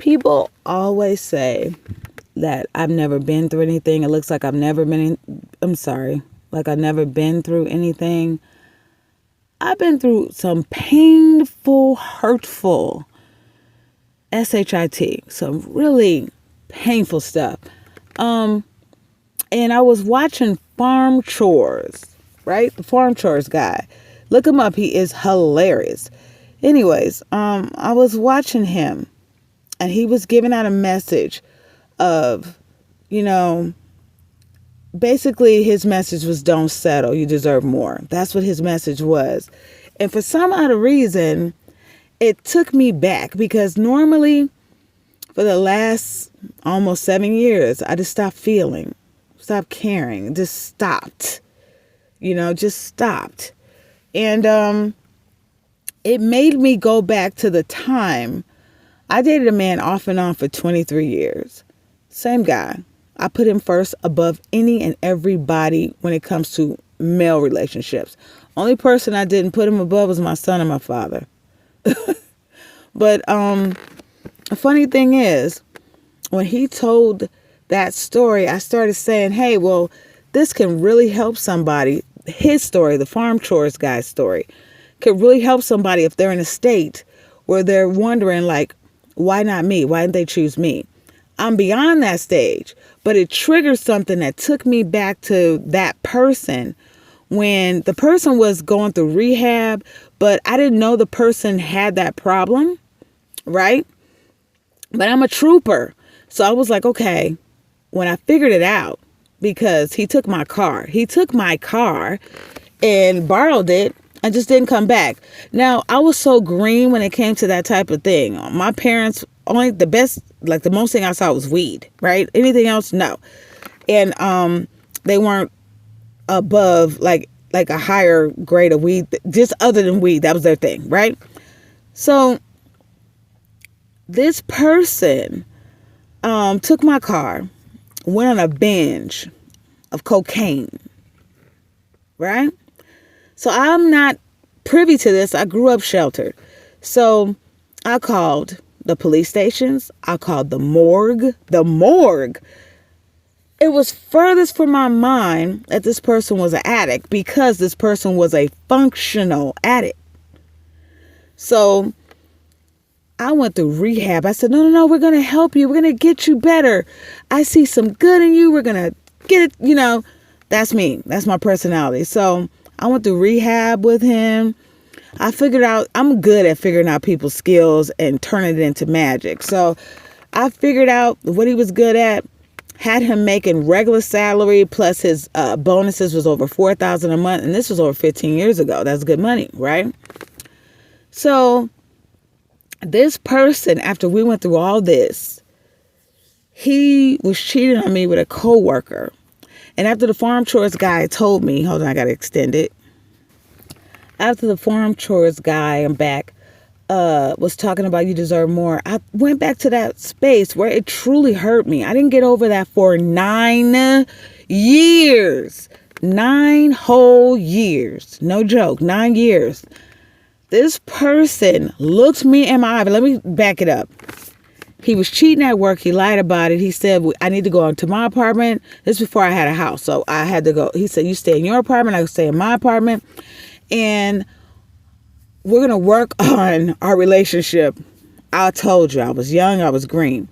People always say that I've never been through anything. It looks like I'm sorry, like I've never been through anything. I've been through some painful, hurtful, SHIT, some really painful stuff. And I was watching Farm Chores, right? The Farm Chores guy. Look him up. He is hilarious. Anyways, I was watching him and he was giving out a message of, you know, basically his message was don't settle. You deserve more. That's what his message was. And for some odd reason, it took me back because normally for the last almost 7 years, I just stopped feeling, stopped caring, just stopped, just stopped. And it made me go back to the time I dated a man off and on for 23 years. Same guy. I put him first above any and everybody when it comes to male relationships. Only person I didn't put him above was my son and my father. But the funny thing is, when he told that story, I started saying, hey, well, this can really help somebody. His story, the Farm Chores guy's story, could really help somebody if they're in a state where they're wondering, like, why not me? Why didn't they choose me? I'm beyond that stage, but it triggered something that took me back to that person when the person was going through rehab, but I didn't know the person had that problem, right? But I'm a trooper. So I was like, okay, when I figured it out, because he took my car and borrowed it and just didn't come back. Now, I was so green when it came to that type of thing. My parents, only the most thing I saw was weed, right? Anything else, no. And they weren't above like a higher grade of weed, just other than weed. That was their thing, right? So this person took my car, went on a binge of cocaine, right? So I'm not privy to this. I grew up sheltered. So I called the police stations. I called the morgue. The morgue. It was furthest from my mind that this person was an addict because this person was a functional addict. So I went through rehab. I said, no, we're going to help you. We're going to get you better. I see some good in you. We're going to get it, that's me. That's my personality. So I went through rehab with him. I figured out, I'm good at figuring out people's skills and turning it into magic. So I figured out what he was good at, had him making regular salary plus his bonuses was over $4,000 a month. And this was over 15 years ago. That's good money, right? So this person, after we went through all this, he was cheating on me with a coworker. And after the Farm Chores guy told me, hold on, I got to extend it. After the Farm Chores guy, I'm back, was talking about you deserve more. I went back to that space where it truly hurt me. I didn't get over that for 9 years. 9 whole years. No joke, 9 years. This person looked me in my eye. But let me back it up. He was cheating at work. He lied about it. He said, I need to go into my apartment. This is before I had a house. So I had to go. He said, you stay in your apartment. I stay in my apartment. And we're going to work on our relationship. I told you, I was young. I was green.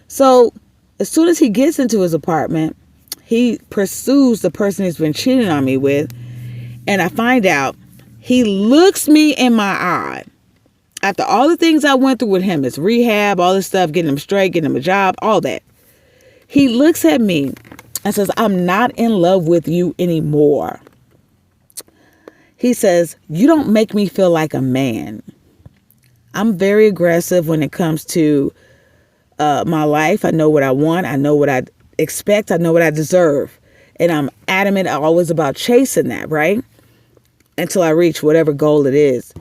So as soon as he gets into his apartment, he pursues the person he's been cheating on me with. And I find out he looks me in my eye. After all the things I went through with him, his rehab, all this stuff, getting him straight, getting him a job, all that. He looks at me and says, I'm not in love with you anymore. He says, you don't make me feel like a man. I'm very aggressive when it comes to my life. I know what I want. I know what I expect. I know what I deserve. And I'm adamant always about chasing that, right? Until I reach whatever goal it is.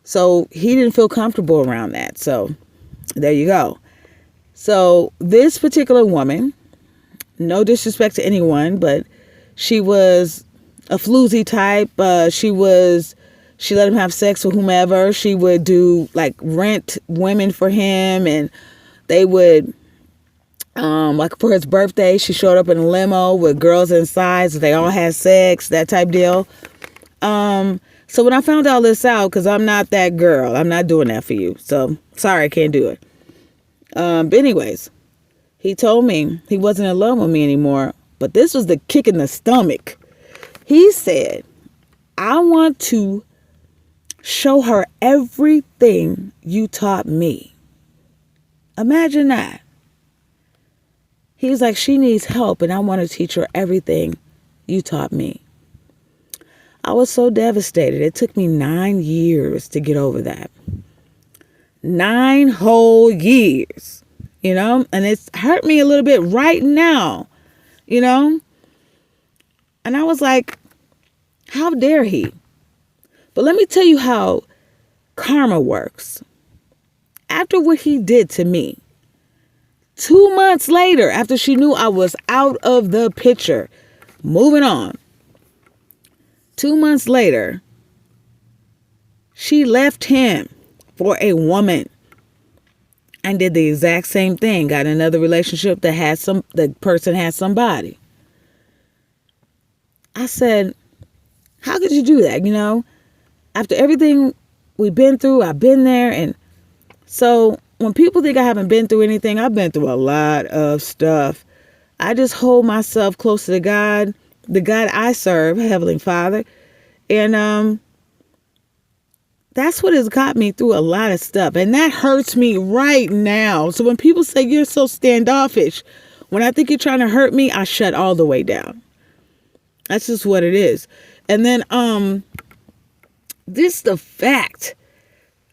So he didn't feel comfortable around that. So there you go. So this particular woman, no disrespect to anyone, but she was a floozy type. She let him have sex with whomever. She would do like rent women for him and They would, like for his birthday, she showed up in a limo with girls inside. So they all had sex, that type deal. So when I found all this out, because I'm not that girl, I'm not doing that for you. So sorry, I can't do it. But anyways, he told me he wasn't in love with me anymore. But this was the kick in the stomach. He said, I want to show her everything you taught me. Imagine that. He was like, she needs help and I want to teach her everything you taught me. I was so devastated. It took me 9 years to get over that. 9 whole years, and it's hurt me a little bit right now, And I was like, how dare he? But let me tell you how karma works. After what he did to me, 2 months later, after she knew I was out of the picture, moving on, 2 months later, she left him for a woman and did the exact same thing. Got another relationship that the person had somebody. I said, how could you do that? After everything we've been through, I've been there. And so when people think I haven't been through anything, I've been through a lot of stuff. I just hold myself close to the God I serve, Heavenly Father. And that's what has got me through a lot of stuff. And that hurts me right now. So when people say you're so standoffish, when I think you're trying to hurt me, I shut all the way down. That's just what it is. And then this the fact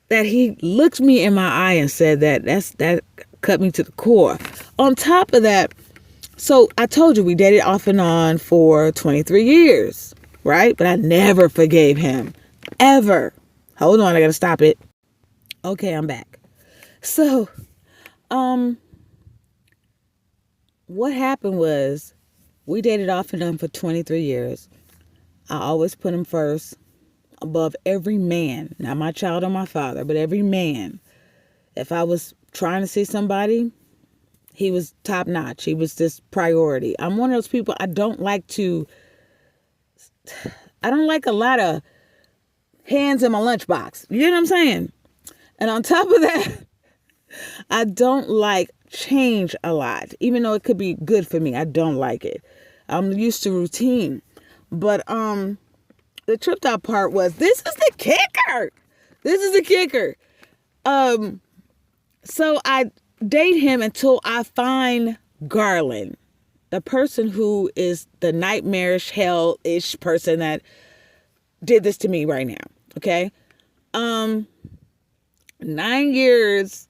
that he looked me in my eye and said that cut me to the core. On top of that, so I told you we dated off and on for 23 years, right? But I never forgave him, ever. Hold on, I gotta stop it. Okay, I'm back. So, what happened was we dated off and on for 23 years. I always put him first, above every man, not my child or my father, but every man. If I was trying to see somebody, he was top notch. He was just priority. I'm one of those people, I don't like a lot of hands in my lunchbox. You know what I'm saying? And on top of that, I don't like change a lot. Even though it could be good for me, I don't like it. I'm used to routine. But the tripped out part was, this is the kicker. This is the kicker. So I date him until I find Garland, the person who is the nightmarish, hell-ish person that did this to me right now. Okay. 9 years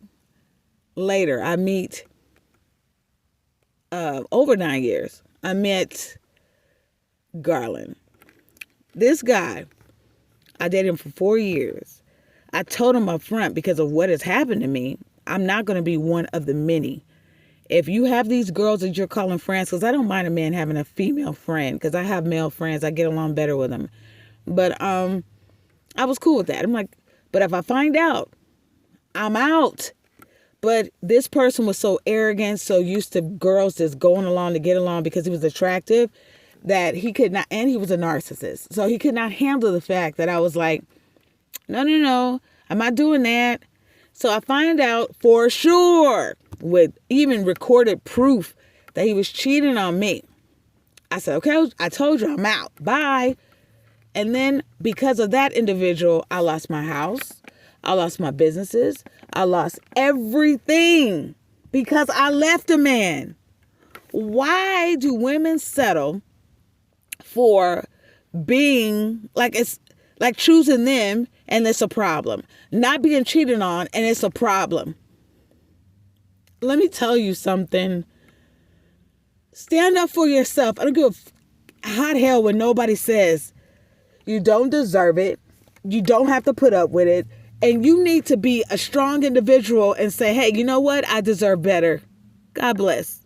later, I meet, over 9 years, I met Garland. This guy, I dated him for 4 years. I told him up front, because of what has happened to me, I'm not going to be one of the many. If you have these girls that you're calling friends, because I don't mind a man having a female friend, because I have male friends, I get along better with them. But I was cool with that. I'm like, but if I find out, I'm out. But this person was so arrogant, so used to girls just going along to get along because he was attractive, that he could not, and he was a narcissist. So he could not handle the fact that I was like, no, I'm not doing that. So I find out for sure, with even recorded proof, that he was cheating on me. I said, okay, I told you I'm out. Bye. And then because of that individual, I lost my house. I lost my businesses. I lost everything because I left a man. Why do women settle for being like, it's like choosing them and it's a problem? Not being cheated on and it's a problem. Let me tell you something. Stand up for yourself. I don't give a hot hell when nobody says you don't deserve it. You don't have to put up with it. And you need to be a strong individual and say, hey, you know what? I deserve better. God bless.